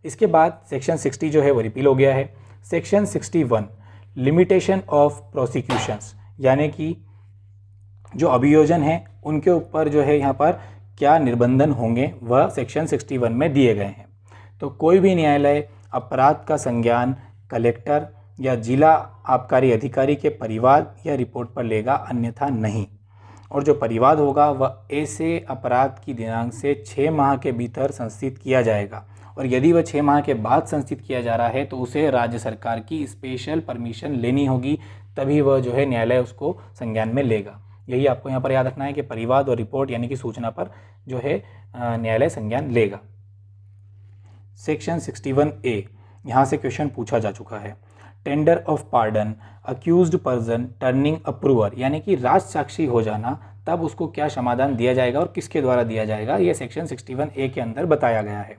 इसके बाद सेक्शन 60 जो है वो रिपील हो गया है। सेक्शन 61 लिमिटेशन ऑफ प्रोसिक्यूशंस, यानी कि जो अभियोजन है उनके ऊपर जो है यहाँ पर क्या निर्बंधन होंगे वह सेक्शन 61 में दिए गए हैं। तो कोई भी न्यायालय अपराध का संज्ञान कलेक्टर या जिला आबकारी अधिकारी के परिवाद या रिपोर्ट पर लेगा, अन्यथा नहीं। और जो परिवाद होगा वह ऐसे अपराध की दिनांक से 6 माह के भीतर संस्थित किया जाएगा, और यदि वह 6 माह के बाद संस्थित किया जा रहा है तो उसे राज्य सरकार की स्पेशल परमिशन लेनी होगी, तभी वह जो है न्यायालय उसको संज्ञान में लेगा। यही आपको यहाँ पर याद रखना है कि परिवाद और रिपोर्ट यानी कि सूचना पर जो है न्यायालय संज्ञान लेगा। सेक्शन 61A, यहाँ से क्वेश्चन पूछा जा चुका है। Tender of pardon accused person turning approver, यानी कि राज साक्षी हो जाना, तब उसको क्या समाधान दिया जाएगा और किसके द्वारा दिया जाएगा, यह सेक्शन 61A के अंदर बताया गया है।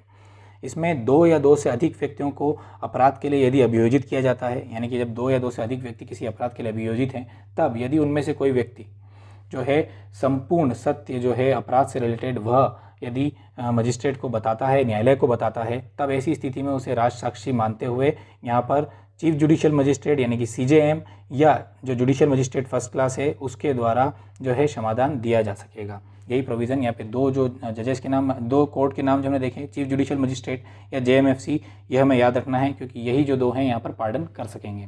इसमें 2 या 2 से अधिक व्यक्तियों को अपराध के लिए यदि अभियोजित किया जाता है, यानी कि जब 2 या 2 से अधिक व्यक्ति किसी अपराध के लिए अभियोजित हैं, तब यदि उनमें से कोई व्यक्ति जो है संपूर्ण सत्य जो है अपराध से रिलेटेड वह यदि मजिस्ट्रेट को बताता है, न्यायालय को बताता है, तब ऐसी स्थिति में उसे राज साक्षी मानते हुए यहाँ पर चीफ जुडिशियल मजिस्ट्रेट यानी कि CJM या जो जुडिशियल मजिस्ट्रेट फर्स्ट क्लास है उसके द्वारा जो है समाधान दिया जा सकेगा। यही प्रोविज़न यहाँ पे 2 जो जजेस के नाम, 2 कोर्ट के नाम जो हमने देखे, चीफ जुडिशियल मजिस्ट्रेट या JMFC, यह हमें याद रखना है क्योंकि यही जो 2 हैं यहाँ पर पार्डन कर सकेंगे।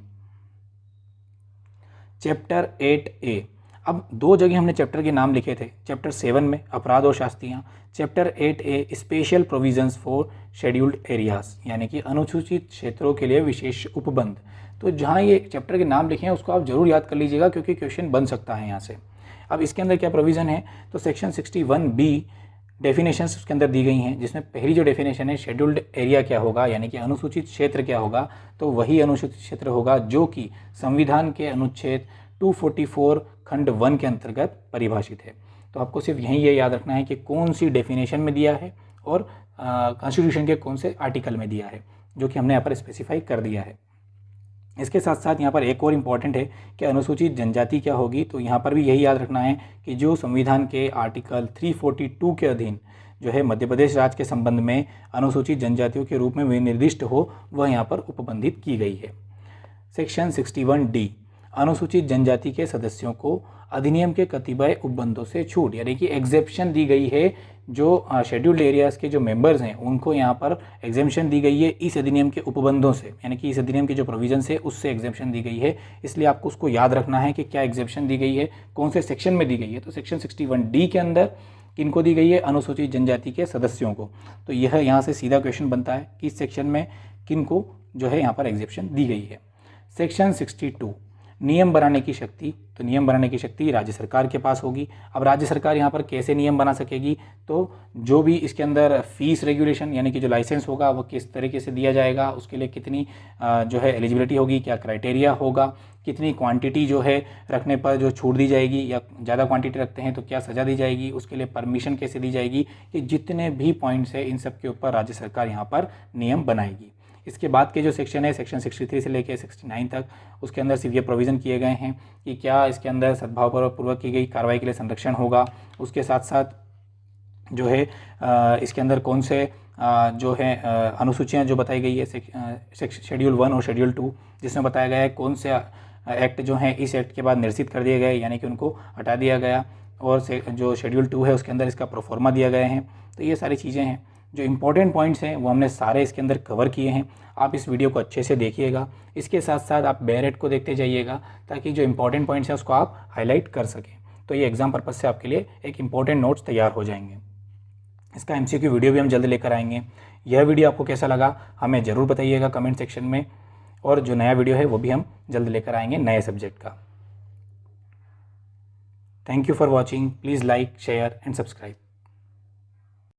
चैप्टर 8A, अब 2 जगह हमने चैप्टर के नाम लिखे थे। चैप्टर 7 में अपराध और शास्तियाँ, chapter 8A special provisions for scheduled areas, यानी कि अनुसूचित क्षेत्रों के लिए विशेष उपबंध। तो जहाँ ये चैप्टर के नाम लिखे हैं उसको आप जरूर याद कर लीजिएगा क्योंकि क्वेश्चन बन सकता है यहाँ से। अब इसके अंदर क्या प्रोविज़न है, तो सेक्शन 61B डेफिनेशंस उसके अंदर दी गई हैं, जिसमें पहली जो डेफिनेशन है शेड्यूल्ड एरिया क्या होगा, यानी कि अनुसूचित क्षेत्र क्या होगा, तो वही अनुसूचित क्षेत्र होगा जो कि संविधान के अनुच्छेद 244 खंड 1 के अंतर्गत परिभाषित है। तो आपको सिर्फ यही ये याद रखना है कि कौन सी डेफिनेशन में दिया है और कॉन्स्टिट्यूशन के कौन से आर्टिकल में दिया है, जो कि हमने यहाँ पर स्पेसिफाई कर दिया है। इसके साथ साथ यहाँ पर एक और इम्पॉर्टेंट है कि अनुसूचित जनजाति क्या होगी, तो यहाँ पर भी यही याद रखना है कि जो संविधान के आर्टिकल 342 के अधीन जो है मध्य प्रदेश राज्य के संबंध में अनुसूचित जनजातियों के रूप में विनिर्दिष्ट हो, वह यहाँ पर उपबंधित की गई है। सेक्शन 61D, अनुसूचित जनजाति के सदस्यों को अधिनियम के कतिपय उपबंधों से छूट, यानी कि एग्जेप्शन दी गई है। जो शेड्यूल्ड एरियाज़ के जो मेंबर्स हैं उनको यहाँ पर एग्जेम्पशन दी गई है इस अधिनियम के उपबंधों से, यानी कि इस अधिनियम के जो प्रोविजन है उससे एग्जेम्पशन दी गई है। इसलिए आपको उसको याद रखना है कि क्या एग्जेम्पशन दी गई है, कौन से सेक्शन में दी गई है। तो सेक्शन 61D के अंदर किनको दी गई है, अनुसूचित जनजाति के सदस्यों को। तो यह यहाँ से सीधा क्वेश्चन बनता है कि इस सेक्शन में किनको जो है यहाँ पर एग्जेम्पशन दी गई है। सेक्शन 62, नियम बनाने की शक्ति, तो नियम बनाने की शक्ति राज्य सरकार के पास होगी। अब राज्य सरकार यहाँ पर कैसे नियम बना सकेगी, तो जो भी इसके अंदर फीस रेगुलेशन यानी कि जो लाइसेंस होगा वो किस तरीके से दिया जाएगा, उसके लिए कितनी जो है एलिजिबिलिटी होगी, क्या क्राइटेरिया होगा, कितनी क्वांटिटी जो है रखने पर जो छूट दी जाएगी, या ज़्यादा क्वांटिटी रखते हैं तो क्या सज़ा दी जाएगी, उसके लिए परमिशन कैसे दी जाएगी, ये जितने भी पॉइंट्स है इन सब के ऊपर राज्य सरकार यहाँ पर नियम बनाएगी। इसके बाद के जो सेक्शन है सेक्शन 63 से लेकर 69 तक, उसके अंदर सिर्फ ये प्रोविज़न किए गए हैं कि क्या इसके अंदर सद्भावपूर्वक की गई कार्रवाई के लिए संरक्षण होगा। उसके साथ साथ जो है इसके अंदर कौन से जो है अनुसूचियाँ जो बताई गई है शेड्यूल 1 और शेड्यूल 2, जिसमें बताया गया है कौन से एक्ट जो हैं इस एक्ट के बाद निरसित कर दिए गए, यानी कि उनको हटा दिया गया, और जो शेड्यूल 2 है उसके अंदर इसका प्रोफॉर्मा दिया गया है। तो ये सारी चीज़ें हैं, जो इम्पोर्टेंट पॉइंट्स हैं वो हमने सारे इसके अंदर कवर किए हैं। आप इस वीडियो को अच्छे से देखिएगा, इसके साथ साथ आप बेरेट को देखते जाइएगा ताकि जो इम्पोर्टेंट पॉइंट्स हैं उसको आप हाईलाइट कर सकें। तो ये एग्जाम पर्पज़ से आपके लिए एक इम्पोर्टेंट नोट्स तैयार हो जाएंगे। इसका MCQ वीडियो भी हम जल्द लेकर आएंगे। यह वीडियो आपको कैसा लगा हमें ज़रूर बताइएगा कमेंट सेक्शन में, और जो नया वीडियो है वो भी हम जल्द लेकर आएंगे नए सब्जेक्ट का। Thank you for watching. Please like, share and subscribe.